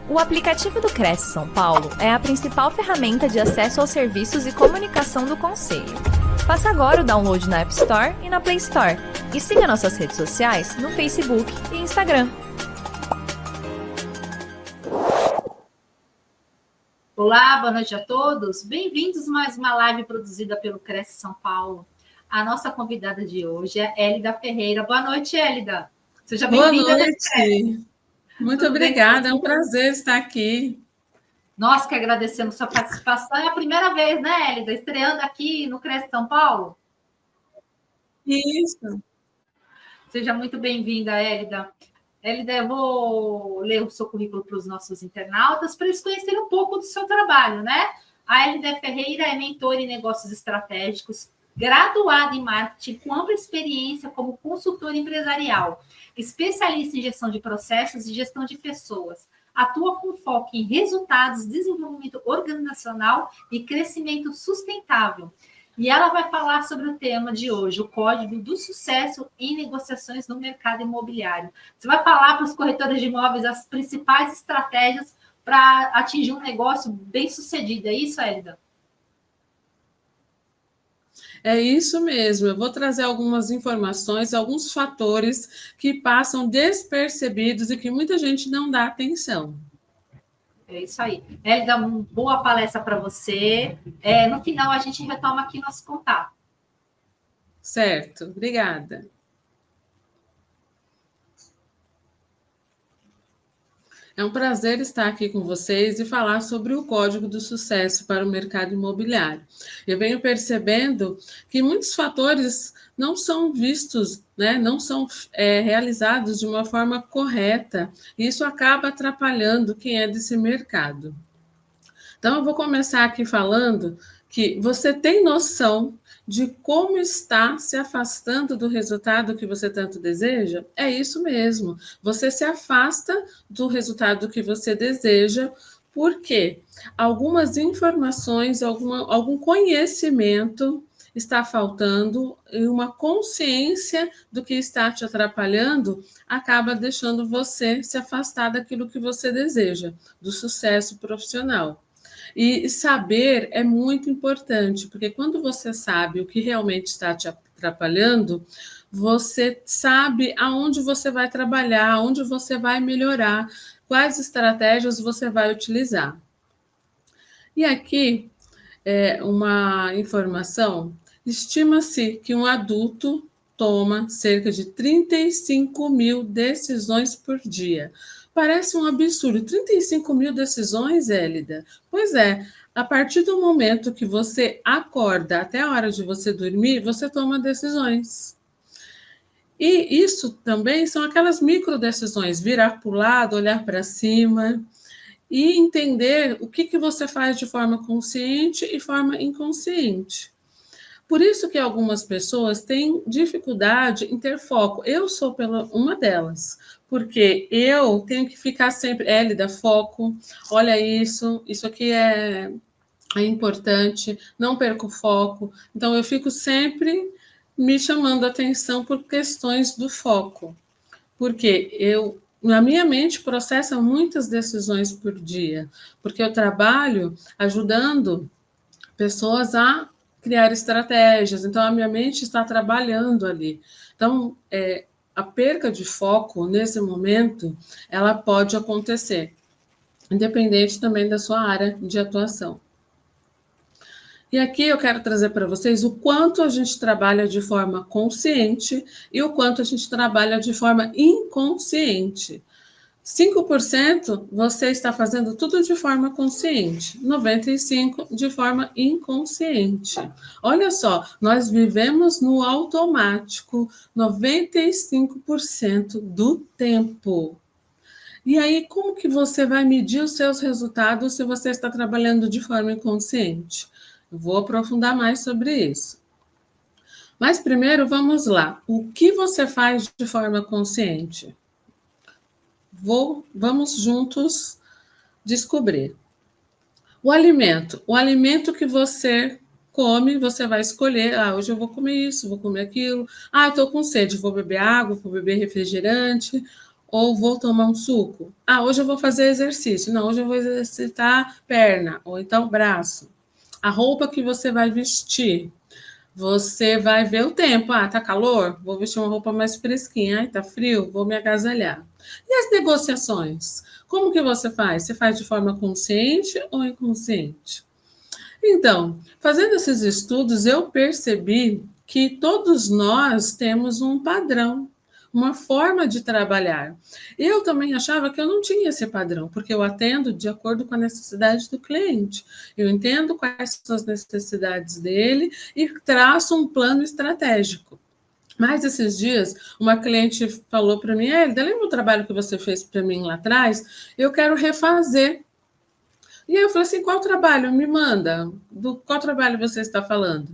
O aplicativo do Cresce São Paulo é a principal ferramenta de acesso aos serviços e comunicação do Conselho. Faça agora o download na App Store e na Play Store. E siga nossas redes sociais no Facebook e Instagram. Olá, boa noite a todos. Bem-vindos a mais uma live produzida pelo Cresce São Paulo. A nossa convidada de hoje é Hélida Ferreira. Boa noite, Hélida. Seja bem-vinda. Boa noite. Muito obrigada, é um prazer estar aqui. Nós que agradecemos sua participação. É a primeira vez, né, Hélida, estreando aqui no Cresce São Paulo? Isso. Seja muito bem-vinda, Hélida. Hélida, eu vou ler o seu currículo para os nossos internautas, para eles conhecerem um pouco do seu trabalho, né? A Hélida Ferreira é mentora em negócios estratégicos, graduada em marketing, com ampla experiência como consultora empresarial, especialista em gestão de processos e gestão de pessoas. Atua com foco em resultados, desenvolvimento organizacional e crescimento sustentável. E ela vai falar sobre o tema de hoje, o Código do Sucesso em Negociações no Mercado Imobiliário. Você vai falar para os corretores de imóveis as principais estratégias para atingir um negócio bem-sucedido. É isso, Hélida? É isso mesmo. Eu vou trazer algumas informações, alguns fatores que passam despercebidos e que muita gente não dá atenção. É isso aí. Hélida, uma boa palestra para você. No final, a gente retoma aqui nosso contato. Certo, obrigada. É um prazer estar aqui com vocês e falar sobre o Código do Sucesso para o mercado imobiliário. Eu venho percebendo que muitos fatores não são vistos, né, não são realizados de uma forma correta, e isso acaba atrapalhando quem é desse mercado. Então, eu vou começar aqui falando que você tem noção de como está se afastando do resultado que você tanto deseja? É isso mesmo. Você se afasta do resultado que você deseja porque algumas informações, algum conhecimento está faltando e uma consciência do que está te atrapalhando acaba deixando você se afastar daquilo que você deseja, do sucesso profissional. E saber é muito importante, porque quando você sabe o que realmente está te atrapalhando, você sabe aonde você vai trabalhar, aonde você vai melhorar, quais estratégias você vai utilizar. E aqui uma informação: estima-se que um adulto toma cerca de 35 mil decisões por dia. Parece um absurdo. 35 mil decisões, Hélida? Pois é, a partir do momento que você acorda até a hora de você dormir, você toma decisões. E isso também são aquelas micro decisões, virar para o lado, olhar para cima e entender o que você faz de forma consciente e forma inconsciente. Por isso que algumas pessoas têm dificuldade em ter foco. Eu sou uma delas, porque eu tenho que ficar sempre, Hélida, foco, olha isso aqui é importante, não perco o foco. Então, eu fico sempre me chamando a atenção por questões do foco, porque na minha mente processa muitas decisões por dia, porque eu trabalho ajudando pessoas a criar estratégias, então a minha mente está trabalhando ali. Então, a perca de foco nesse momento, ela pode acontecer, independente também da sua área de atuação. E aqui eu quero trazer para vocês o quanto a gente trabalha de forma consciente e o quanto a gente trabalha de forma inconsciente. 5% você está fazendo tudo de forma consciente, 95% de forma inconsciente. Olha só, nós vivemos no automático 95% do tempo. E aí, como que você vai medir os seus resultados se você está trabalhando de forma inconsciente? Eu vou aprofundar mais sobre isso. Mas primeiro, vamos lá. O que você faz de forma consciente? Vamos juntos descobrir. O alimento que você come, você vai escolher, hoje eu vou comer isso, vou comer aquilo, estou com sede, vou beber água, vou beber refrigerante, ou vou tomar um suco? Ah, hoje eu vou fazer exercício. Não, hoje eu vou exercitar perna, ou então braço. A roupa que você vai vestir, você vai ver o tempo. Ah, tá calor? Vou vestir uma roupa mais fresquinha. Ai, tá frio? Vou me agasalhar. E as negociações? Como que você faz? Você faz de forma consciente ou inconsciente? Então, fazendo esses estudos, eu percebi que todos nós temos um padrão, uma forma de trabalhar. Eu também achava que eu não tinha esse padrão, porque eu atendo de acordo com a necessidade do cliente. Eu entendo quais são as necessidades dele e traço um plano estratégico. Mas esses dias, uma cliente falou para mim: lembra o trabalho que você fez para mim lá atrás? Eu quero refazer. E aí eu falei assim, qual trabalho? Me manda. Do qual trabalho você está falando?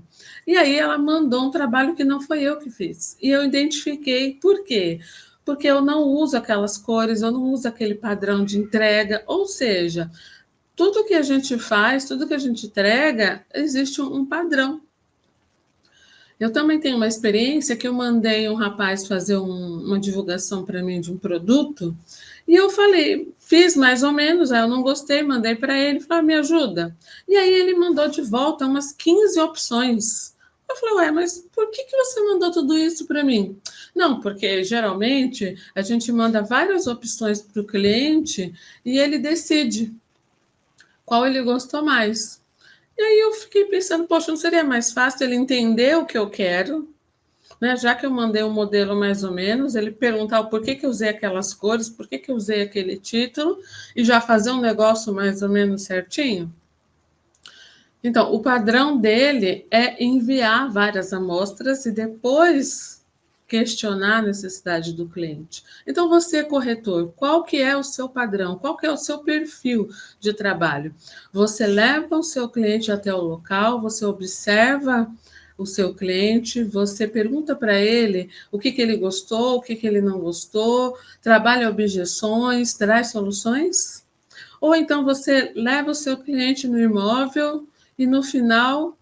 E aí ela mandou um trabalho que não foi eu que fiz. E eu identifiquei por quê? Porque eu não uso aquelas cores, eu não uso aquele padrão de entrega. Ou seja, tudo que a gente faz, tudo que a gente entrega, existe um padrão. Eu também tenho uma experiência que eu mandei um rapaz fazer uma divulgação para mim de um produto e eu falei, fiz mais ou menos, aí eu não gostei, mandei para ele, falei, me ajuda. E aí ele mandou de volta umas 15 opções. Eu falei, mas por que você mandou tudo isso para mim? Não, porque geralmente a gente manda várias opções para o cliente e ele decide qual ele gostou mais. E aí eu fiquei pensando, poxa, não seria mais fácil ele entender o que eu quero, né? Já que eu mandei um modelo mais ou menos, ele perguntar o porquê que eu usei aquelas cores, por que eu usei aquele título, e já fazer um negócio mais ou menos certinho? Então, o padrão dele é enviar várias amostras e depois questionar a necessidade do cliente. Então, você, corretor, qual que é o seu padrão? Qual que é o seu perfil de trabalho? Você leva o seu cliente até o local, você observa o seu cliente, você pergunta para ele o que ele gostou, o que ele não gostou, trabalha objeções, traz soluções? Ou então você leva o seu cliente no imóvel e no final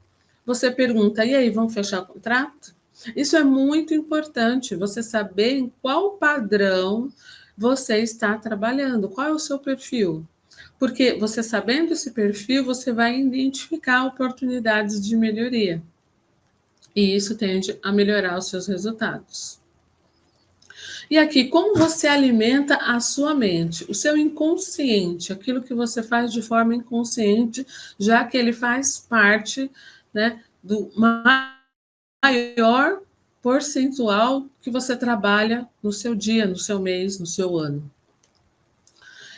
você pergunta, e aí, vamos fechar o contrato? Isso é muito importante, você saber em qual padrão você está trabalhando, qual é o seu perfil. Porque você sabendo esse perfil, você vai identificar oportunidades de melhoria. E isso tende a melhorar os seus resultados. E aqui, como você alimenta a sua mente, o seu inconsciente, aquilo que você faz de forma inconsciente, já que ele faz parte, né, do maior percentual que você trabalha no seu dia, no seu mês, no seu ano.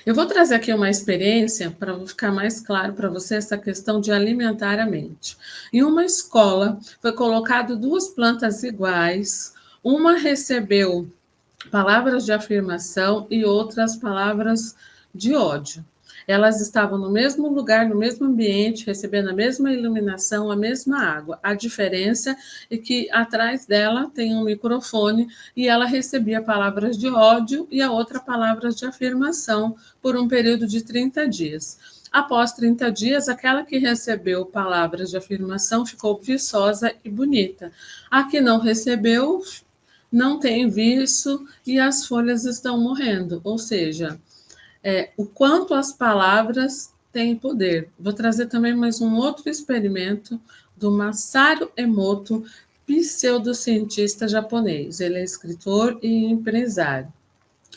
Eu vou trazer aqui uma experiência para ficar mais claro para você essa questão de alimentar a mente. Em uma escola, foi colocado duas plantas iguais, uma recebeu palavras de afirmação e outras palavras de ódio. Elas estavam no mesmo lugar, no mesmo ambiente, recebendo a mesma iluminação, a mesma água. A diferença é que atrás dela tem um microfone e ela recebia palavras de ódio e a outra palavras de afirmação por um período de 30 dias. Após 30 dias, aquela que recebeu palavras de afirmação ficou viçosa e bonita. A que não recebeu não tem viço e as folhas estão morrendo, ou seja, o quanto as palavras têm poder. Vou trazer também mais um outro experimento do Masaru Emoto, pseudocientista japonês. Ele é escritor e empresário.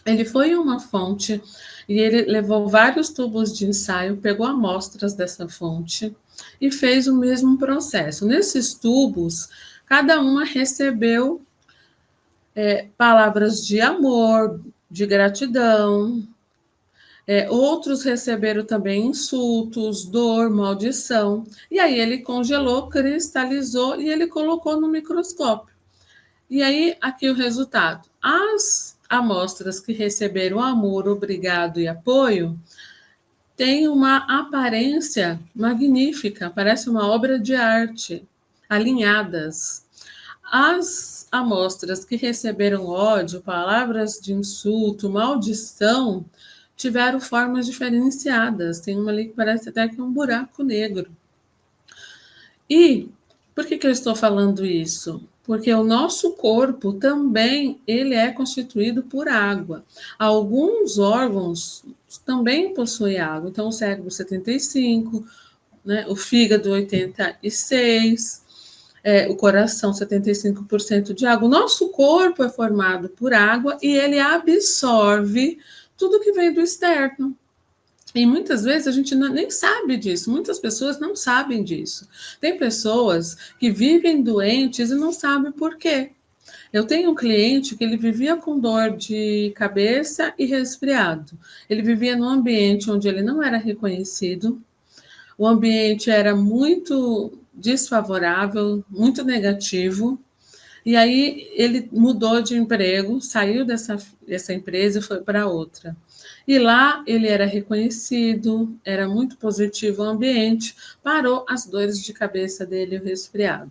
Ele foi em uma fonte e ele levou vários tubos de ensaio, pegou amostras dessa fonte e fez o mesmo processo. Nesses tubos, cada uma recebeu palavras de amor, de gratidão. Outros receberam também insultos, dor, maldição. E aí ele congelou, cristalizou e ele colocou no microscópio. E aí, aqui o resultado. As amostras que receberam amor, obrigado e apoio têm uma aparência magnífica, parece uma obra de arte, alinhadas. As amostras que receberam ódio, palavras de insulto, maldição, tiveram formas diferenciadas. Tem uma ali que parece até que é um buraco negro. E Por que eu estou falando isso? Porque o nosso corpo também ele é constituído por água. Alguns órgãos também possuem água. Então, o cérebro 75, né? O fígado 86, o coração 75% de água. O nosso corpo é formado por água e ele absorve tudo que vem do externo. E muitas vezes a gente nem sabe disso, muitas pessoas não sabem disso. Tem pessoas que vivem doentes e não sabem por quê. Eu tenho um cliente que ele vivia com dor de cabeça e resfriado. Ele vivia num ambiente onde ele não era reconhecido, o ambiente era muito desfavorável, muito negativo. E aí ele mudou de emprego, saiu dessa empresa e foi para outra. E lá ele era reconhecido, era muito positivo o ambiente, parou as dores de cabeça dele e o resfriado.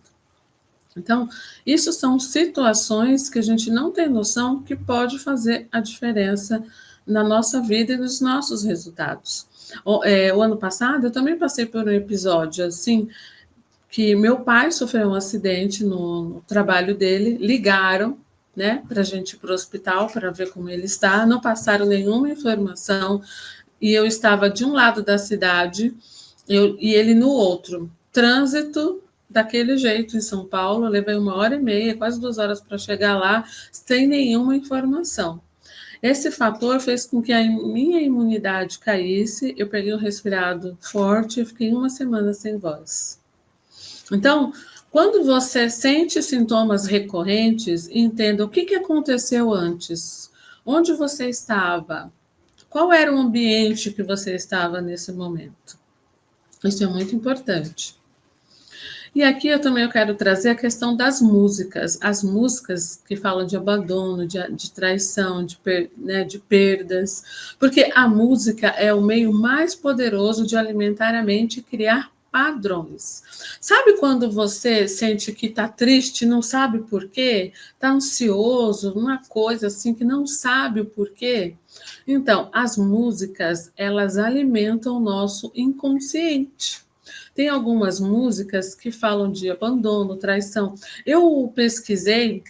Então, isso são situações que a gente não tem noção que pode fazer a diferença na nossa vida e nos nossos resultados. O ano passado eu também passei por um episódio assim, que meu pai sofreu um acidente no trabalho dele, ligaram, né, para a gente ir para o hospital para ver como ele está, não passaram nenhuma informação, e eu estava de um lado da cidade e ele no outro. Trânsito daquele jeito em São Paulo, eu levei 1h30, quase 2 horas para chegar lá, sem nenhuma informação. Esse fator fez com que a minha imunidade caísse, eu peguei um resfriado forte e fiquei 1 semana sem voz. Então, quando você sente sintomas recorrentes, entenda o que aconteceu antes. Onde você estava? Qual era o ambiente que você estava nesse momento? Isso é muito importante. E aqui eu também quero trazer a questão das músicas. As músicas que falam de abandono, de traição, de perdas. Porque a música é o meio mais poderoso de alimentar a mente e criar padrões. Sabe quando você sente que está triste, não sabe por quê? Está ansioso, uma coisa assim que não sabe o porquê? Então, as músicas, elas alimentam o nosso inconsciente. Tem algumas músicas que falam de abandono, traição. Eu pesquisei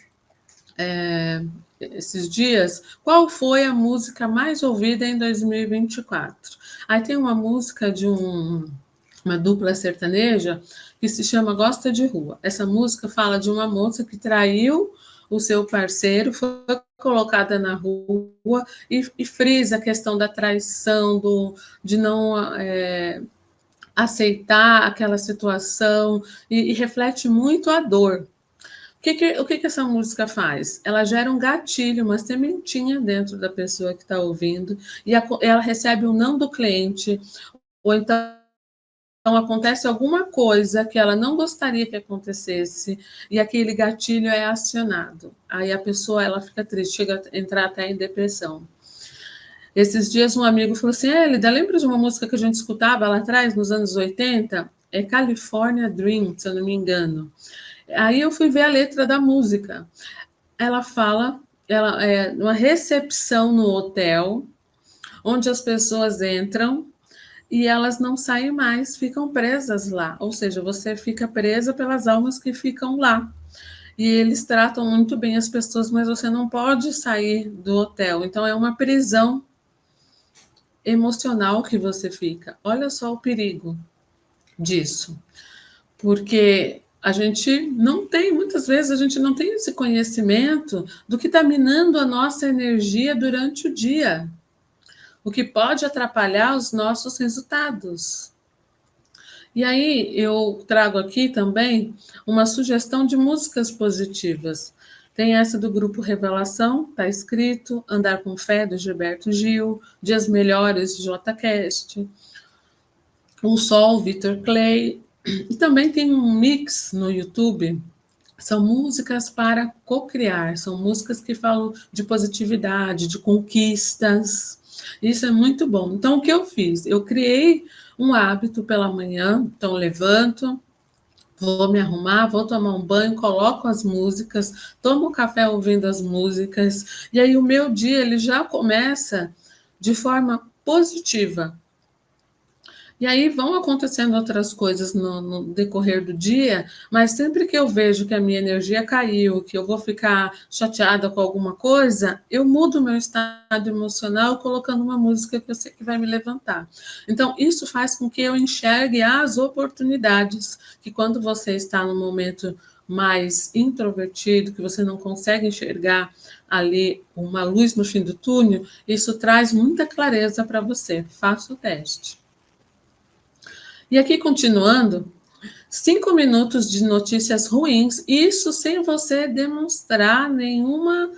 esses dias qual foi a música mais ouvida em 2024. Aí tem uma música de uma dupla sertaneja que se chama Gosta de Rua. Essa música fala de uma moça que traiu o seu parceiro, foi colocada na rua e frisa a questão da traição, de não aceitar aquela situação e reflete muito a dor. O que essa música faz? Ela gera um gatilho, uma sementinha dentro da pessoa que está ouvindo e ela recebe um não do cliente, ou então acontece alguma coisa que ela não gostaria que acontecesse e aquele gatilho é acionado. Aí a pessoa ela fica triste, chega a entrar até em depressão. Esses dias um amigo falou assim, Elida, lembra de uma música que a gente escutava lá atrás, nos anos 80? É California Dream, se eu não me engano. Aí eu fui ver a letra da música. Ela fala, ela é uma recepção no hotel, onde as pessoas entram e elas não saem mais, ficam presas lá. Ou seja, você fica presa pelas almas que ficam lá. E eles tratam muito bem as pessoas, mas você não pode sair do hotel. Então é uma prisão emocional que você fica. Olha só o perigo disso. Porque a gente não tem, muitas vezes a gente não tem esse conhecimento do que está minando a nossa energia durante o dia, o que pode atrapalhar os nossos resultados. E aí eu trago aqui também uma sugestão de músicas positivas. Tem essa do grupo Revelação, está escrito, Andar com Fé, do Gilberto Gil, Dias Melhores, de Jota Quest, O Sol, Victor Clay. E também tem um mix no YouTube, são músicas para cocriar, são músicas que falam de positividade, de conquistas. Isso é muito bom. Então, o que eu fiz? Eu criei um hábito pela manhã, então levanto, vou me arrumar, vou tomar um banho, coloco as músicas, tomo café ouvindo as músicas, e aí o meu dia ele já começa de forma positiva. E aí vão acontecendo outras coisas no decorrer do dia, mas sempre que eu vejo que a minha energia caiu, que eu vou ficar chateada com alguma coisa, eu mudo meu estado emocional colocando uma música que eu sei que vai me levantar. Então, isso faz com que eu enxergue as oportunidades, que quando você está no momento mais introvertido, que você não consegue enxergar ali uma luz no fim do túnel, isso traz muita clareza para você. Faça o teste. E aqui, continuando, 5 minutos de notícias ruins, isso sem você demonstrar nenhuma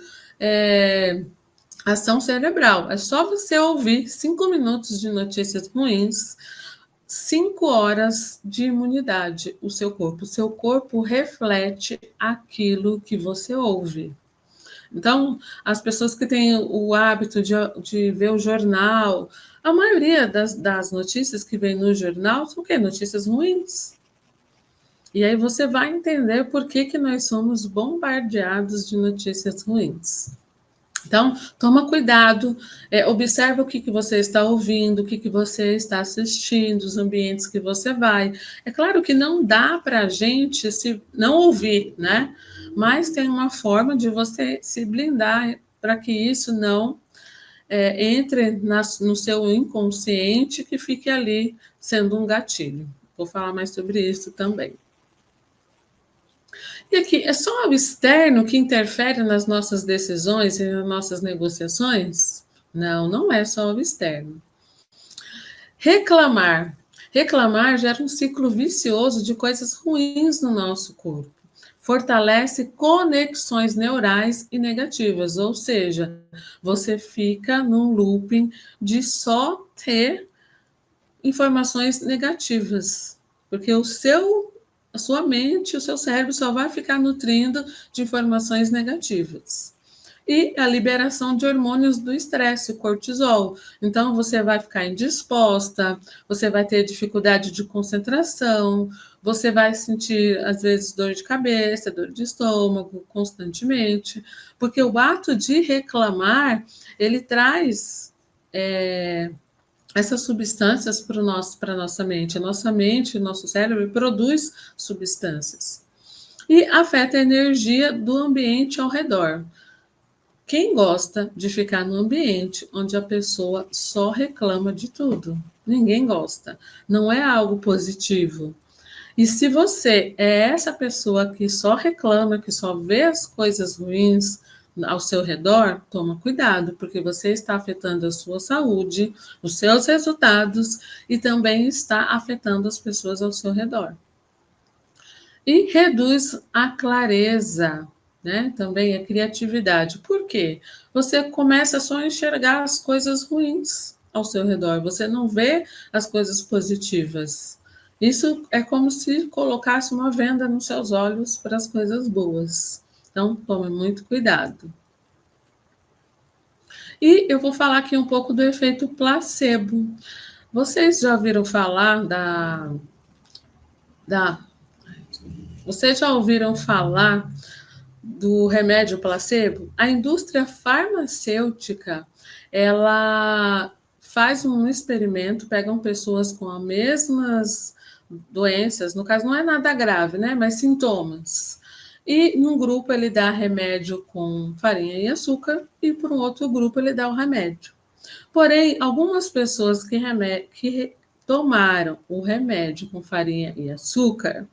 ação cerebral. É só você ouvir 5 minutos de notícias ruins, 5 horas de imunidade, o seu corpo. O seu corpo reflete aquilo que você ouve. Então, as pessoas que têm o hábito de ver o jornal, a maioria das notícias que vem no jornal são o quê? Notícias ruins. E aí você vai entender por que nós somos bombardeados de notícias ruins. Então, toma cuidado, observa o que você está ouvindo, o que você está assistindo, os ambientes que você vai. É claro que não dá para a gente se não ouvir, né? Mas tem uma forma de você se blindar para que isso não entre no seu inconsciente, que fique ali sendo um gatilho. Vou falar mais sobre isso também. E aqui, é só o externo que interfere nas nossas decisões e nas nossas negociações? Não, não é só o externo. Reclamar. Reclamar gera um ciclo vicioso de coisas ruins no nosso corpo. Fortalece conexões neurais e negativas, ou seja, você fica num looping de só ter informações negativas, porque a sua mente, o seu cérebro só vai ficar nutrindo de informações negativas. E a liberação de hormônios do estresse, o cortisol. Então, você vai ficar indisposta, você vai ter dificuldade de concentração, você vai sentir, às vezes, dor de cabeça, dor de estômago, constantemente, porque o ato de reclamar, ele traz essas substâncias para a nossa mente. A nossa mente, o nosso cérebro produz substâncias. E afeta a energia do ambiente ao redor. Quem gosta de ficar no ambiente onde a pessoa só reclama de tudo? Ninguém gosta. Não é algo positivo. E se você é essa pessoa que só reclama, que só vê as coisas ruins ao seu redor, toma cuidado, porque você está afetando a sua saúde, os seus resultados e também está afetando as pessoas ao seu redor. E reduz a clareza, né? Também a criatividade. Por quê? Você começa só a enxergar as coisas ruins ao seu redor, você não vê as coisas positivas. Isso é como se colocasse uma venda nos seus olhos para as coisas boas. Então, tome muito cuidado. E eu vou falar aqui um pouco do efeito placebo. Vocês já ouviram falar Vocês já ouviram falar do remédio placebo? A indústria farmacêutica, ela faz um experimento, pegam pessoas com as mesmas doenças, no caso não é nada grave, né, mas sintomas. E num grupo ele dá remédio com farinha e açúcar e para um outro grupo ele dá o remédio. Porém, algumas pessoas que tomaram o remédio com farinha e açúcar,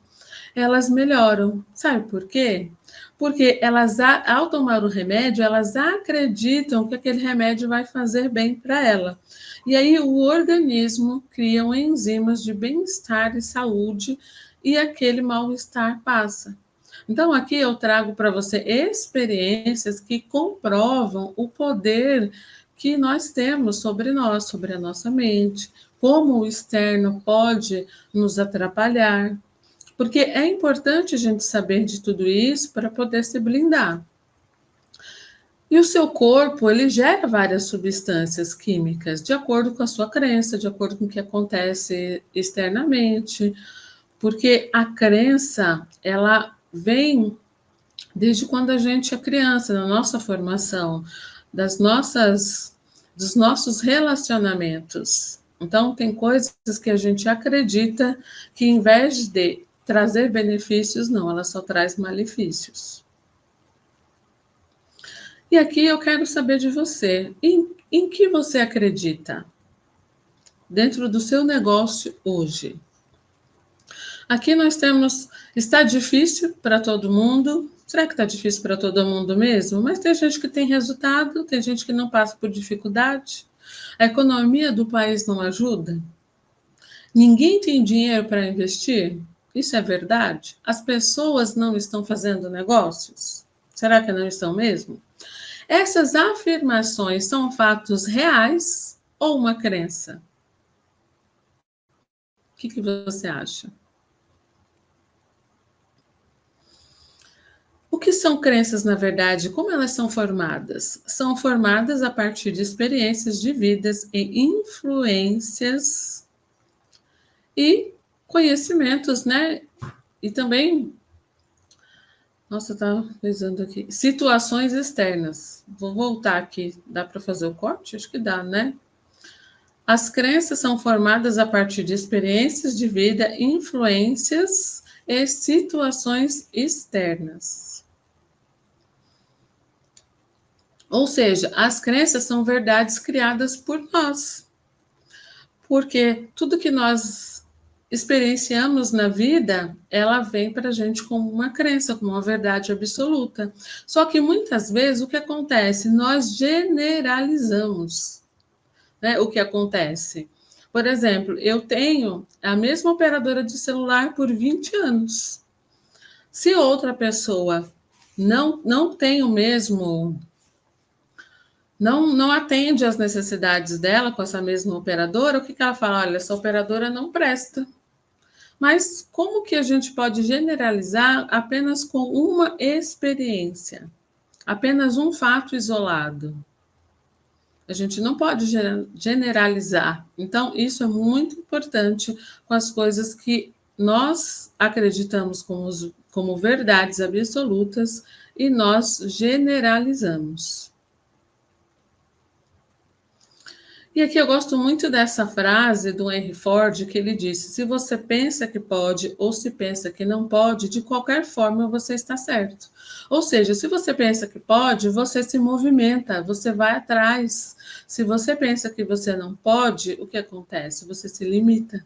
elas melhoram. Sabe por quê? Porque elas, ao tomar o remédio, elas acreditam que aquele remédio vai fazer bem para ela. E aí o organismo cria enzimas de bem-estar e saúde e aquele mal-estar passa. Então, aqui eu trago para você experiências que comprovam o poder que nós temos sobre nós, sobre a nossa mente, como o externo pode nos atrapalhar. Porque é importante a gente saber de tudo isso para poder se blindar. E o seu corpo, ele gera várias substâncias químicas, de acordo com a sua crença, de acordo com o que acontece externamente, porque a crença, ela vem desde quando a gente é criança, na nossa formação, dos nossos relacionamentos. Então, tem coisas que a gente acredita que, em vez de trazer benefícios, não, ela só traz malefícios. E aqui eu quero saber de você, em que você acredita dentro do seu negócio hoje? Aqui nós temos, está difícil para todo mundo. Será que está difícil para todo mundo mesmo? Mas tem gente que tem resultado, tem gente que não passa por dificuldade. A economia do país não ajuda. Ninguém tem dinheiro para investir. Isso é verdade? As pessoas não estão fazendo negócios? Será que não estão mesmo? Essas afirmações são fatos reais ou uma crença? O que você acha? O que são crenças, na verdade? Como elas são formadas? São formadas a partir de experiências de vidas e influências e conhecimentos, né? E também, nossa, tá pesando aqui, situações externas. Vou voltar aqui, dá para fazer o corte? Acho que dá, né? As crenças são formadas a partir de experiências de vida, influências e situações externas. Ou seja, as crenças são verdades criadas por nós. Porque tudo que nós experienciamos na vida, ela vem para a gente como uma crença, como uma verdade absoluta. Só que muitas vezes o que acontece? Nós generalizamos, né, o que acontece. Por exemplo, eu tenho a mesma operadora de celular por 20 anos. Se outra pessoa não tem o mesmo, não atende às necessidades dela com essa mesma operadora, o que ela fala? Olha, essa operadora não presta. Mas como que a gente pode generalizar apenas com uma experiência? Apenas um fato isolado? A gente não pode generalizar. Então, isso é muito importante com as coisas que nós acreditamos como verdades absolutas e nós generalizamos. E aqui eu gosto muito dessa frase do Henry Ford, que ele disse: se você pensa que pode ou se pensa que não pode, de qualquer forma você está certo. Ou seja, se você pensa que pode, você se movimenta, você vai atrás. Se você pensa que você não pode, o que acontece? Você se limita.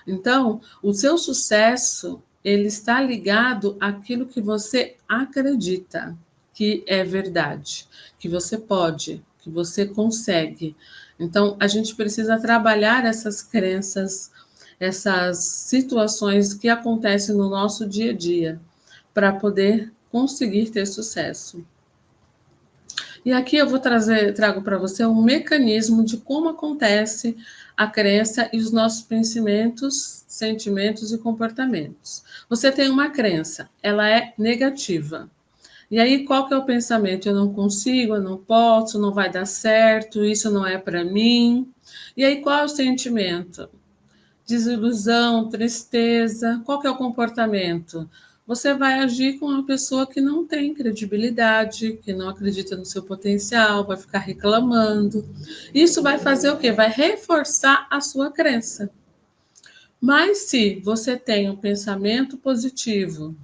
Então, o seu sucesso, ele está ligado àquilo que você acredita que é verdade, que você pode, que você consegue. Então, a gente precisa trabalhar essas crenças, essas situações que acontecem no nosso dia a dia, para poder conseguir ter sucesso. E aqui eu trago para você um mecanismo de como acontece a crença e os nossos pensamentos, sentimentos e comportamentos. Você tem uma crença, ela é negativa. E aí, qual que é o pensamento? Eu não consigo, eu não posso, não vai dar certo, isso não é para mim. E aí, qual é o sentimento? Desilusão, tristeza. Qual que é o comportamento? Você vai agir com uma pessoa que não tem credibilidade, que não acredita no seu potencial, vai ficar reclamando. Isso vai fazer o quê? Vai reforçar a sua crença. Mas se você tem um pensamento positivo,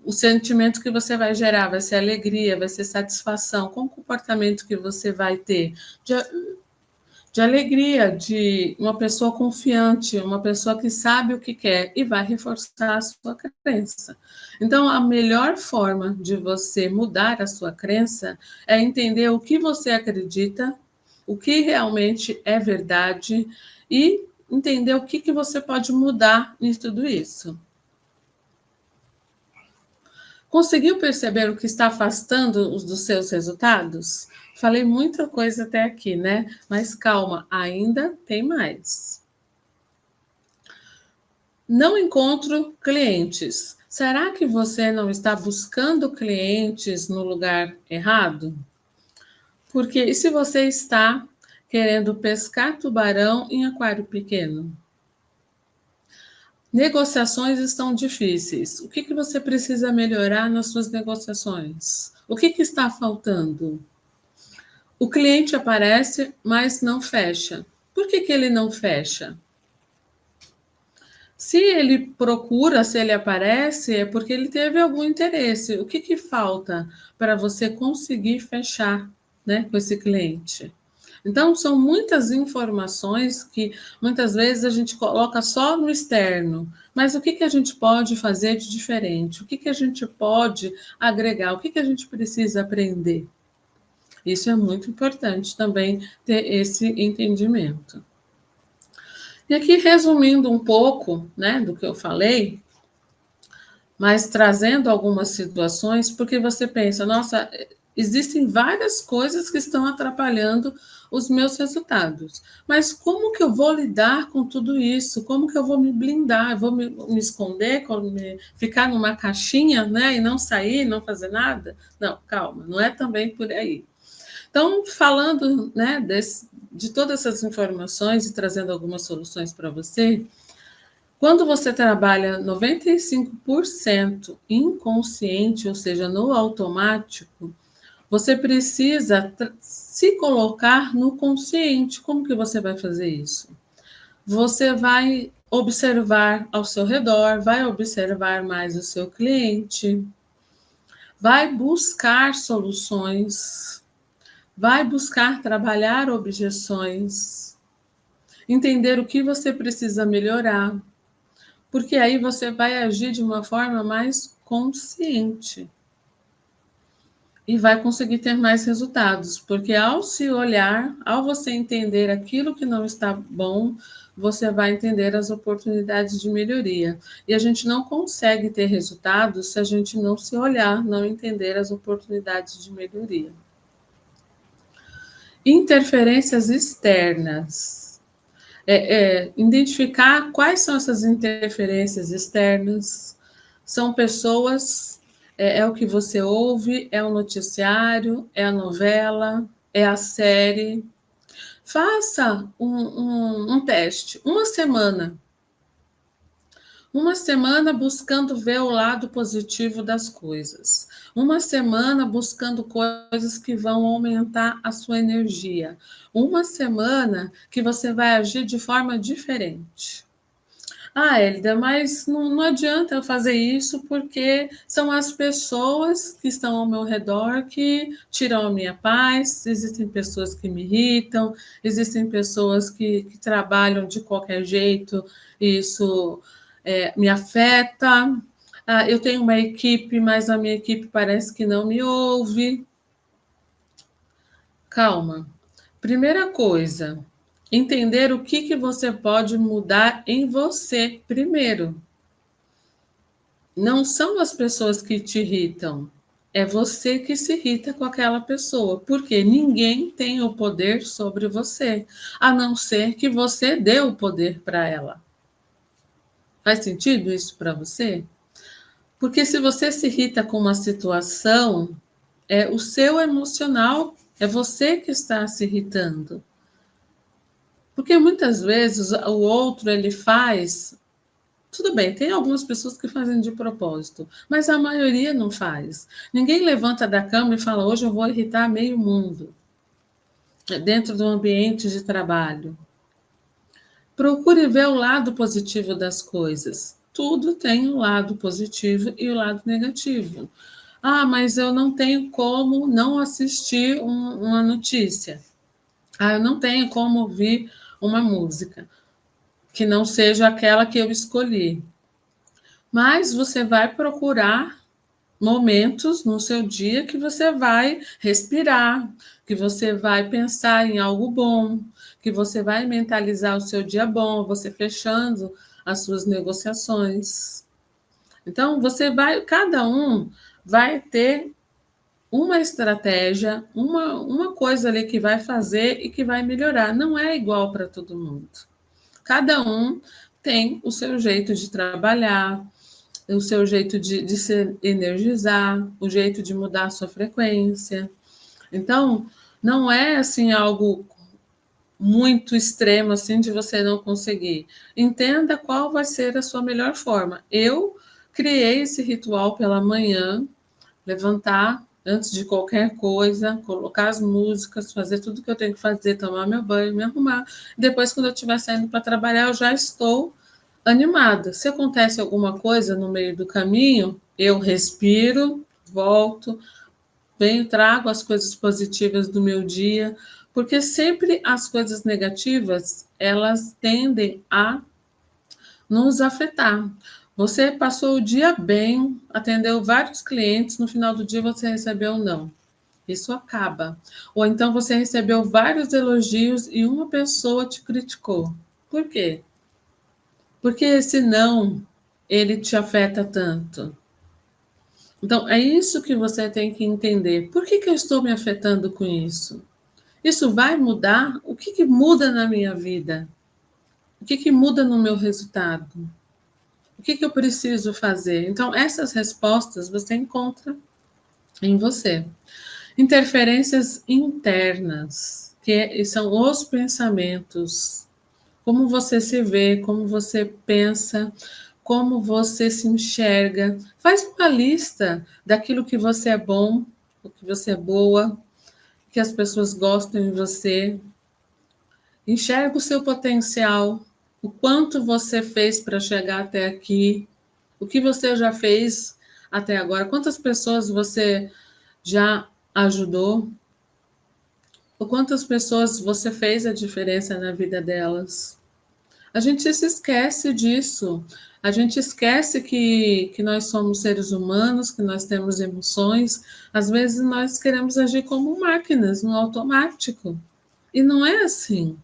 o sentimento que você vai gerar vai ser alegria, vai ser satisfação. Qual o comportamento que você vai ter? De alegria, de uma pessoa confiante, uma pessoa que sabe o que quer e vai reforçar a sua crença. Então, a melhor forma de você mudar a sua crença é entender o que você acredita, o que realmente é verdade e entender o que você pode mudar em tudo isso. Conseguiu perceber o que está afastando os dos seus resultados? Falei muita coisa até aqui, né? Mas calma, ainda tem mais. Não encontro clientes. Será que você não está buscando clientes no lugar errado? Porque e se você está querendo pescar tubarão em aquário pequeno? Negociações estão difíceis. O que você precisa melhorar nas suas negociações? O que está faltando? O cliente aparece, mas não fecha. Por que ele não fecha? Se ele procura, se ele aparece, é porque ele teve algum interesse. O que falta para você conseguir fechar, né, com esse cliente? Então, são muitas informações que muitas vezes a gente coloca só no externo. Mas o que a gente pode fazer de diferente? O que a gente pode agregar? O que a gente precisa aprender? Isso é muito importante também ter esse entendimento. E aqui, resumindo um pouco, né, do que eu falei, mas trazendo algumas situações, porque você pensa, nossa, existem várias coisas que estão atrapalhando os meus resultados. Mas como que eu vou lidar com tudo isso? Como que eu vou me blindar? Eu vou me esconder, ficar numa caixinha, né, e não sair, não fazer nada? Não, calma, não é também por aí. Então, falando, né, de todas essas informações e trazendo algumas soluções para você, quando você trabalha 95% inconsciente, ou seja, no automático, você precisa se colocar no consciente. Como que você vai fazer isso? Você vai observar ao seu redor, vai observar mais o seu cliente, vai buscar soluções, vai buscar trabalhar objeções, entender o que você precisa melhorar, porque aí você vai agir de uma forma mais consciente e vai conseguir ter mais resultados, porque ao se olhar, ao você entender aquilo que não está bom, você vai entender as oportunidades de melhoria. E a gente não consegue ter resultados se a gente não se olhar, não entender as oportunidades de melhoria. Interferências externas. Identificar quais são essas interferências externas. São pessoas, é o que você ouve, é o noticiário, é a novela, é a série. Faça um teste, uma semana buscando ver o lado positivo das coisas. Uma semana buscando coisas que vão aumentar a sua energia. Uma semana que você vai agir de forma diferente. Ah, Hélida, mas não adianta eu fazer isso porque são as pessoas que estão ao meu redor que tiram a minha paz, existem pessoas que me irritam, existem pessoas que trabalham de qualquer jeito, e isso me afeta. Ah, eu tenho uma equipe, mas a minha equipe parece que não me ouve. Calma. Primeira coisa, entender o que você pode mudar em você primeiro. Não são as pessoas que te irritam, é você que se irrita com aquela pessoa, porque ninguém tem o poder sobre você, a não ser que você dê o poder para ela. Faz sentido isso para você? Porque se você se irrita com uma situação, é o seu emocional, é você que está se irritando. Porque muitas vezes o outro ele faz, tudo bem, tem algumas pessoas que fazem de propósito, mas a maioria não faz. Ninguém levanta da cama e fala, hoje eu vou irritar meio mundo, dentro do ambiente de trabalho. Procure ver o lado positivo das coisas. Tudo tem um lado positivo e o lado negativo. Ah, mas eu não tenho como não assistir uma notícia. Ah, eu não tenho como ouvir uma música que não seja aquela que eu escolhi. Mas você vai procurar momentos no seu dia que você vai respirar, que você vai pensar em algo bom, que você vai mentalizar o seu dia bom, você fechando as suas negociações. Então, cada um vai ter uma estratégia, uma coisa ali que vai fazer e que vai melhorar. Não é igual para todo mundo. Cada um tem o seu jeito de trabalhar, o seu jeito de se energizar, o jeito de mudar a sua frequência. Então, não é assim algo muito extremo assim de você não conseguir. Entenda qual vai ser a sua melhor forma. Eu criei esse ritual pela manhã, levantar, antes de qualquer coisa, colocar as músicas, fazer tudo que eu tenho que fazer, tomar meu banho, me arrumar. Depois, quando eu estiver saindo para trabalhar, eu já estou animada. Se acontece alguma coisa no meio do caminho, eu respiro, volto, venho, trago as coisas positivas do meu dia, porque sempre as coisas negativas, elas tendem a nos afetar. Você passou o dia bem, atendeu vários clientes, no final do dia você recebeu um não. Isso acaba. Ou então você recebeu vários elogios e uma pessoa te criticou. Por quê? Porque esse não, ele te afeta tanto. Então, é isso que você tem que entender. Por que eu estou me afetando com isso? Isso vai mudar? O que muda na minha vida? O que muda no meu resultado? O que eu preciso fazer? Então, essas respostas você encontra em você. Interferências internas, que são os pensamentos. Como você se vê, como você pensa, como você se enxerga. Faz uma lista daquilo que você é bom, o que você é boa, que as pessoas gostam em você. Enxerga o seu potencial, o quanto você fez para chegar até aqui, o que você já fez até agora, quantas pessoas você já ajudou, ou quantas pessoas você fez a diferença na vida delas. A gente se esquece disso. A gente esquece que nós somos seres humanos, que nós temos emoções. Às vezes nós queremos agir como máquinas, no automático. E não é assim.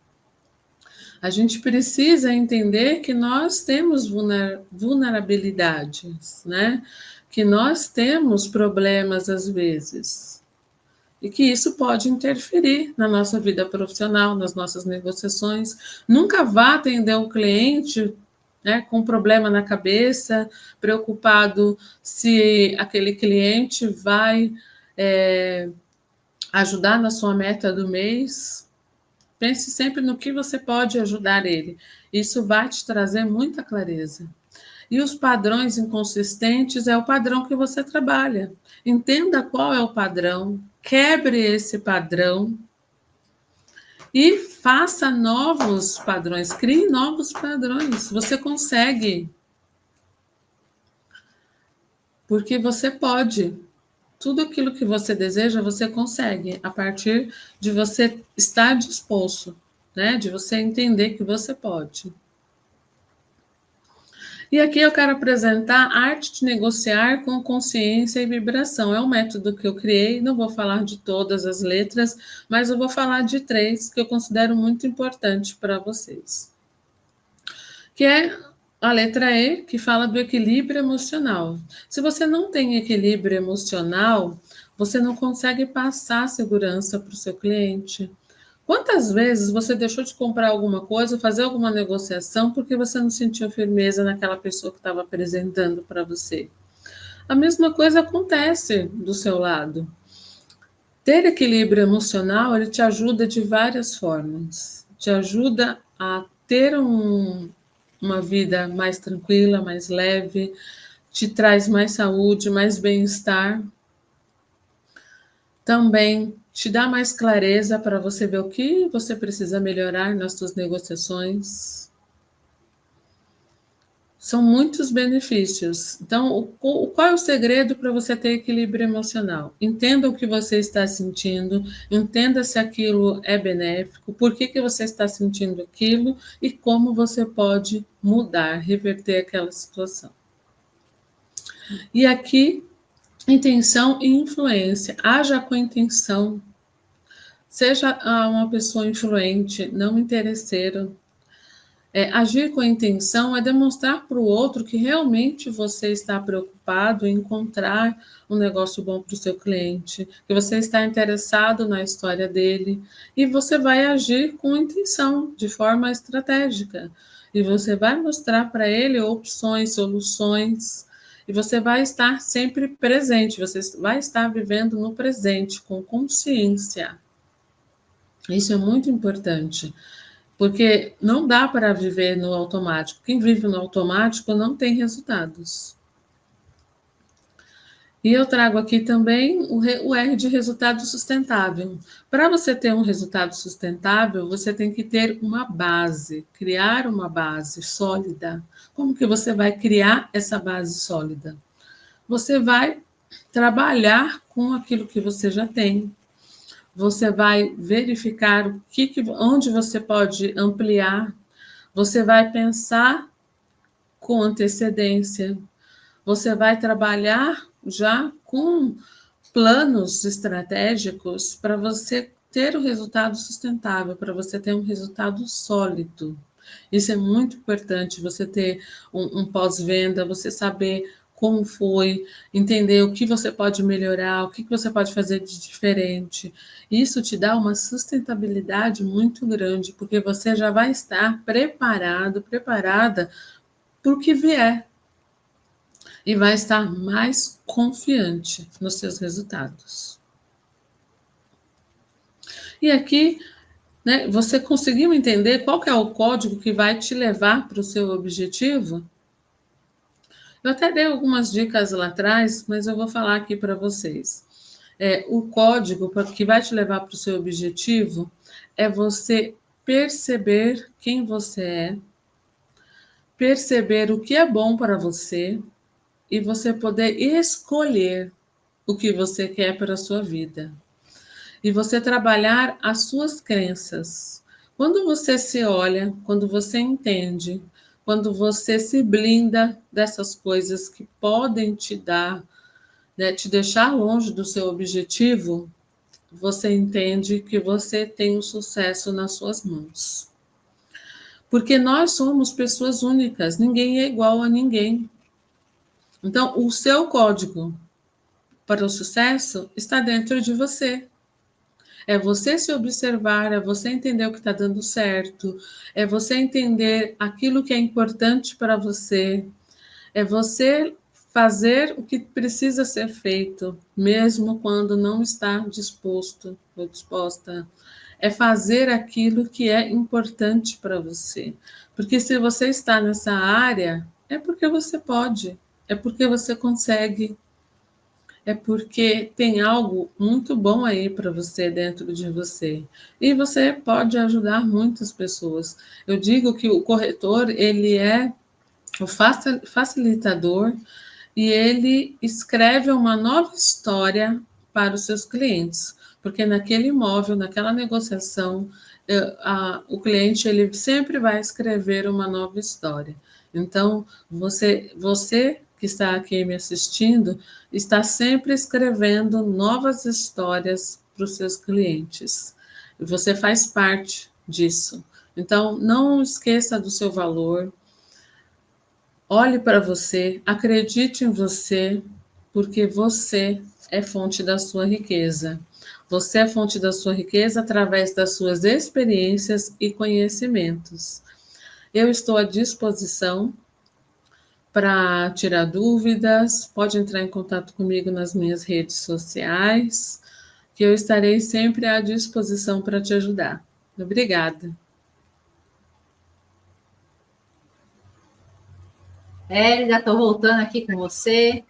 A gente precisa entender que nós temos vulnerabilidades, né? Que nós temos problemas às vezes. E que isso pode interferir na nossa vida profissional, nas nossas negociações. Nunca vá atender um cliente, né, com um problema na cabeça, preocupado se aquele cliente vai ajudar na sua meta do mês. Pense sempre no que você pode ajudar ele. Isso vai te trazer muita clareza. E os padrões inconsistentes é o padrão que você trabalha. Entenda qual é o padrão, quebre esse padrão e faça novos padrões, crie novos padrões. Você consegue. Porque você pode. Tudo aquilo que você deseja, você consegue, a partir de você estar disposto, né? De você entender que você pode. E aqui eu quero apresentar a arte de negociar com consciência e vibração. É um método que eu criei, não vou falar de todas as letras, mas eu vou falar de 3 que eu considero muito importante para vocês. Que é a letra E, que fala do equilíbrio emocional. Se você não tem equilíbrio emocional, você não consegue passar segurança para o seu cliente. Quantas vezes você deixou de comprar alguma coisa, fazer alguma negociação, porque você não sentiu firmeza naquela pessoa que estava apresentando para você? A mesma coisa acontece do seu lado. Ter equilíbrio emocional, ele te ajuda de várias formas. Te ajuda a ter uma vida mais tranquila, mais leve, te traz mais saúde, mais bem-estar. Também te dá mais clareza para você ver o que você precisa melhorar nas suas negociações. São muitos benefícios. Então, qual é o segredo para você ter equilíbrio emocional? Entenda o que você está sentindo, entenda se aquilo é benéfico, por que você está sentindo aquilo e como você pode mudar, reverter aquela situação. E aqui, intenção e influência. Haja com intenção. Seja uma pessoa influente, não interesseiro. Agir com intenção é demonstrar para o outro que realmente você está preocupado em encontrar um negócio bom para o seu cliente, que você está interessado na história dele, e você vai agir com intenção, de forma estratégica. E você vai mostrar para ele opções, soluções, e você vai estar sempre presente, você vai estar vivendo no presente, com consciência. Isso é muito importante, porque não dá para viver no automático. Quem vive no automático não tem resultados. E eu trago aqui também o R de resultado sustentável. Para você ter um resultado sustentável, você tem que ter uma base, criar uma base sólida. Como que você vai criar essa base sólida? Você vai trabalhar com aquilo que você já tem. Você vai verificar onde você pode ampliar. Você vai pensar com antecedência. Você vai trabalhar já com planos estratégicos para você ter o resultado sustentável, para você ter um resultado sólido. Isso é muito importante, você ter um pós-venda, você saber como foi, entender o que você pode melhorar, o que você pode fazer de diferente. Isso te dá uma sustentabilidade muito grande, porque você já vai estar preparado, preparada para o que vier e vai estar mais confiante nos seus resultados. E aqui, né, você conseguiu entender qual que é o código que vai te levar para o seu objetivo? Eu até dei algumas dicas lá atrás, mas eu vou falar aqui para vocês. O código que vai te levar para o seu objetivo é você perceber quem você é, perceber o que é bom para você e você poder escolher o que você quer para a sua vida. E você trabalhar as suas crenças. Quando você se olha, quando você entende, quando você se blinda dessas coisas que podem te dar, né, te deixar longe do seu objetivo, você entende que você tem o sucesso nas suas mãos. Porque nós somos pessoas únicas, ninguém é igual a ninguém. Então, o seu código para o sucesso está dentro de você. É você se observar, é você entender o que está dando certo, é você entender aquilo que é importante para você, é você fazer o que precisa ser feito, mesmo quando não está disposto ou disposta. É fazer aquilo que é importante para você. Porque se você está nessa área, é porque você pode, é porque você consegue. É porque tem algo muito bom aí para você dentro de você. E você pode ajudar muitas pessoas. Eu digo que o corretor, ele é o facilitador e ele escreve uma nova história para os seus clientes. Porque naquele imóvel, naquela negociação, o cliente ele sempre vai escrever uma nova história. Então, você que está aqui me assistindo, está sempre escrevendo novas histórias para os seus clientes. E você faz parte disso. Então, não esqueça do seu valor. Olhe para você, acredite em você, porque você é fonte da sua riqueza. Você é fonte da sua riqueza através das suas experiências e conhecimentos. Eu estou à disposição para tirar dúvidas, pode entrar em contato comigo nas minhas redes sociais, que eu estarei sempre à disposição para te ajudar. Obrigada. Hélida, estou voltando aqui com você.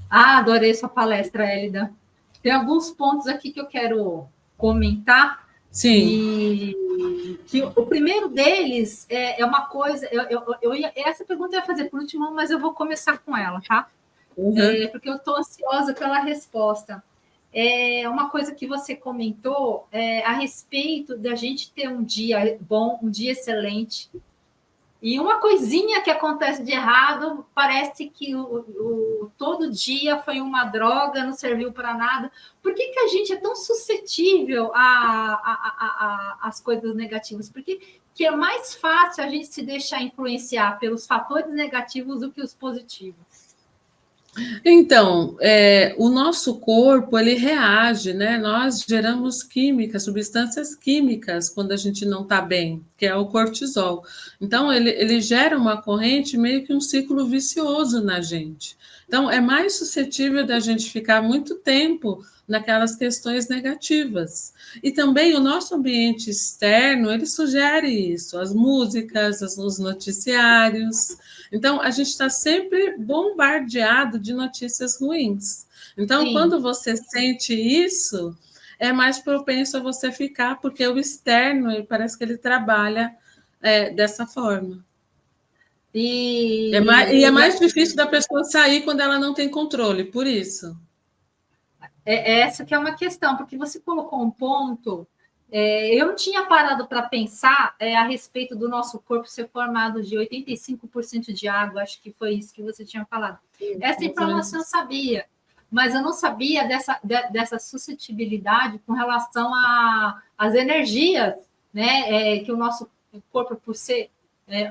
Adorei sua palestra, Hélida. Tem alguns pontos aqui que eu quero comentar. Sim. E que o primeiro deles é uma coisa. Essa pergunta eu ia fazer por último, mas eu vou começar com ela, tá? Uhum. Porque eu estou ansiosa pela resposta. É uma coisa que você comentou a respeito da gente ter um dia bom, um dia excelente. E uma coisinha que acontece de errado, parece que todo dia foi uma droga, não serviu para nada. Por que a gente é tão suscetível às coisas negativas? Porque que é mais fácil a gente se deixar influenciar pelos fatores negativos do que os positivos. Então, o nosso corpo, ele reage, né? Nós geramos químicas, substâncias químicas, quando a gente não está bem, que é o cortisol. Então, ele gera uma corrente, meio que um ciclo vicioso na gente. Então, é mais suscetível da gente ficar muito tempo naquelas questões negativas. E também o nosso ambiente externo, ele sugere isso, as músicas, os noticiários. Então, a gente está sempre bombardeado de notícias ruins. Então, Sim. quando você sente isso, é mais propenso a você ficar, porque o externo, parece que ele trabalha dessa forma. E é mais difícil da pessoa sair quando ela não tem controle, por isso. Essa que é uma questão, porque você colocou um ponto, eu não tinha parado para pensar a respeito do nosso corpo ser formado de 85% de água, acho que foi isso que você tinha falado. Essa informação eu sabia, mas eu não sabia dessa suscetibilidade com relação às energias, né, que o nosso corpo, por ser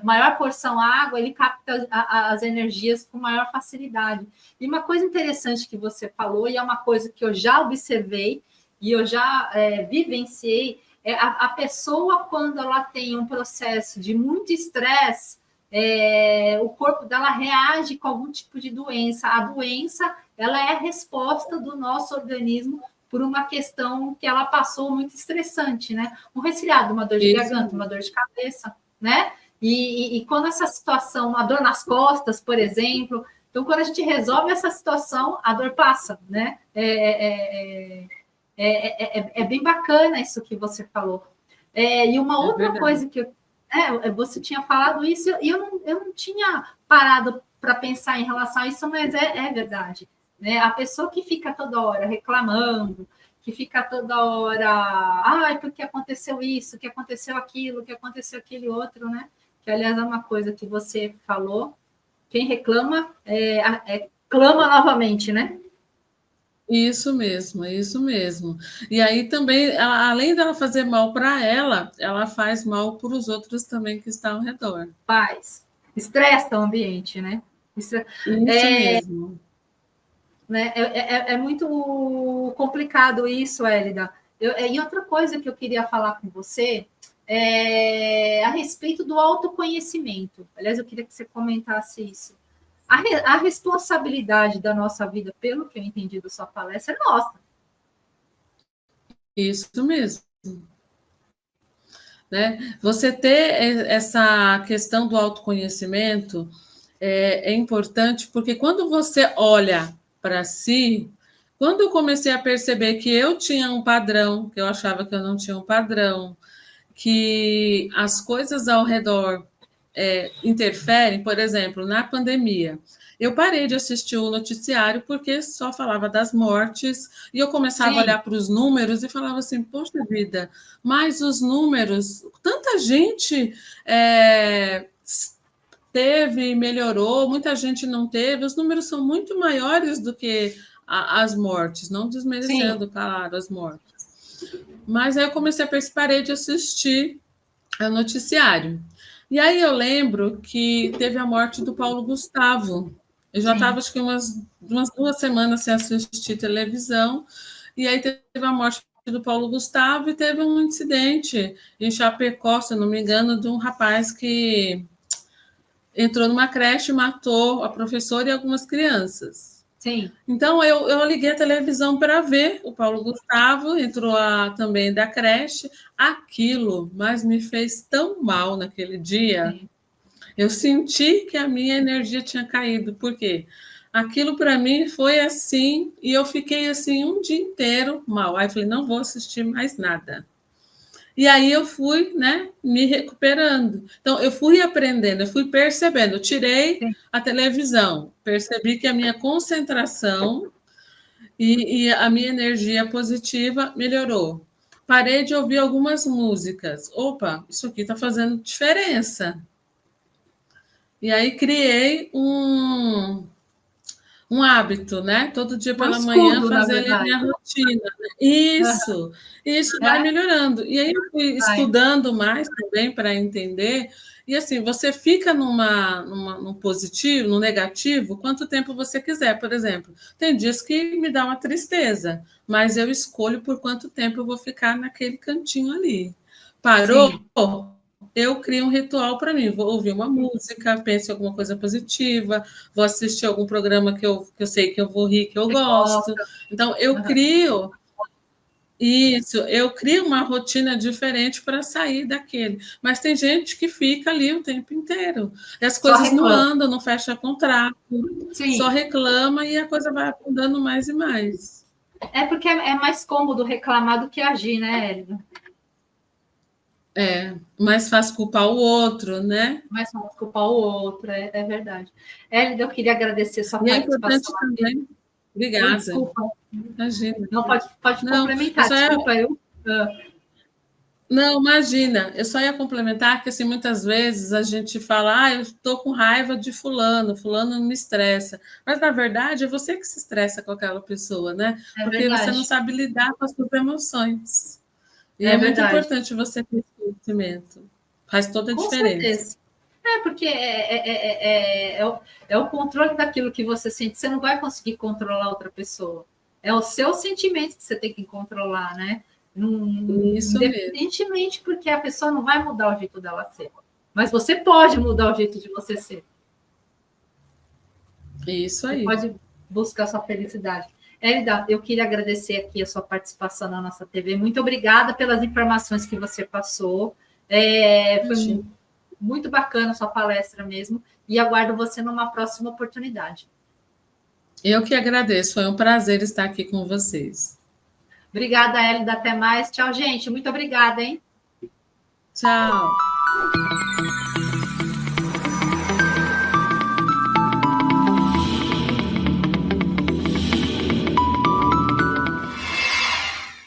maior porção água, ele capta as energias com maior facilidade. E uma coisa interessante que você falou, e é uma coisa que eu já observei e eu já vivenciei, é a pessoa, quando ela tem um processo de muito estresse, o corpo dela reage com algum tipo de doença. A doença, ela é a resposta do nosso organismo por uma questão que ela passou muito estressante, né? Um resfriado, uma dor de garganta, uma dor de cabeça, né? E quando essa situação, uma dor nas costas, por exemplo, então quando a gente resolve essa situação, a dor passa, né? É bem bacana isso que você falou. E uma outra coisa que você tinha falado isso, e eu não tinha parado para pensar em relação a isso, mas é verdade. Né? A pessoa que fica toda hora reclamando, que fica toda hora, ai, porque aconteceu isso, que aconteceu aquilo, que aconteceu aquele outro, né? Que, aliás, é uma coisa que você falou, quem reclama clama novamente, né? Isso mesmo, isso mesmo. E aí também, além dela fazer mal para ela faz mal para os outros também que estão ao redor. Faz. Estressa o ambiente, né? Isso mesmo. Né? É muito complicado isso, Hélida. E outra coisa que eu queria falar com você a respeito do autoconhecimento. Aliás, eu queria que você comentasse isso. A responsabilidade da nossa vida, pelo que eu entendi da sua palestra, é nossa. Isso mesmo. Né? Você ter essa questão do autoconhecimento é importante, porque quando você olha para si, quando eu comecei a perceber que eu tinha um padrão, que eu achava que eu não tinha um padrão, que as coisas ao redor interferem, por exemplo, na pandemia. Eu parei de assistir o noticiário porque só falava das mortes e eu começava a olhar para os números e falava assim, poxa vida, mas os números, tanta gente teve e melhorou, muita gente não teve, os números são muito maiores do que as mortes, não desmerecendo, claro, as mortes. Mas aí eu comecei a parei de assistir o noticiário. E aí eu lembro que teve a morte do Paulo Gustavo. Eu já estava, acho que umas 2 semanas sem assistir televisão, e aí teve a morte do Paulo Gustavo e teve um incidente em Chapecó, se eu não me engano, de um rapaz que entrou numa creche e matou a professora e algumas crianças. Sim. Então, eu liguei a televisão para ver o Paulo Gustavo, entrou também da creche, aquilo, mas me fez tão mal naquele dia. Sim. Eu senti que a minha energia tinha caído, porque aquilo para mim foi assim, e eu fiquei assim um dia inteiro mal. Aí eu falei, não vou assistir mais nada. E aí eu fui, né, me recuperando. Então, eu fui aprendendo, eu fui percebendo. Eu tirei a televisão, percebi que a minha concentração e a minha energia positiva melhorou. Parei de ouvir algumas músicas. Opa, isso aqui está fazendo diferença. E aí criei um hábito, né? Todo dia pela manhã fazer ali a minha rotina. Isso vai melhorando. E aí eu fui estudando mais também para entender. E assim, você fica num positivo, no negativo, quanto tempo você quiser. Por exemplo, tem dias que me dá uma tristeza, mas eu escolho por quanto tempo eu vou ficar naquele cantinho ali. Parou? Sim. eu crio um ritual para mim. Vou ouvir uma música, penso em alguma coisa positiva, vou assistir algum programa que eu sei que eu vou rir, que eu gosto. Então, eu crio isso, eu crio uma rotina diferente para sair daquele. Mas tem gente que fica ali o tempo inteiro. E as coisas não andam, não fecha contrato, só reclama e a coisa vai afundando mais e mais. É porque é mais cômodo reclamar do que agir, né, Hélida? É, mais fácil culpar o outro, né? Mais fácil culpar o outro, é verdade. Hélida, eu queria agradecer a sua participação. Também. Obrigada. Desculpa. Imagina. Não, pode complementar, desculpa, eu... Não, imagina, eu só ia complementar que assim, muitas vezes a gente fala, eu estou com raiva de fulano me estressa. Mas, na verdade, é você que se estressa com aquela pessoa, né? Porque você não sabe lidar com as suas emoções. E é muito importante você ter esse conhecimento. Faz toda a diferença. Certeza. Porque é o controle daquilo que você sente. Você não vai conseguir controlar outra pessoa. É o seu sentimento que você tem que controlar, né? Isso independentemente, mesmo. Porque a pessoa não vai mudar o jeito dela ser. Mas você pode mudar o jeito de você ser. Isso aí. Você pode buscar a sua felicidade. Hélida, eu queria agradecer aqui a sua participação na nossa TV. Muito obrigada pelas informações que você passou. Foi muito bacana a sua palestra mesmo. E aguardo você numa próxima oportunidade. Eu que agradeço. Foi um prazer estar aqui com vocês. Obrigada, Hélida. Até mais. Tchau, gente. Muito obrigada, hein? Tchau.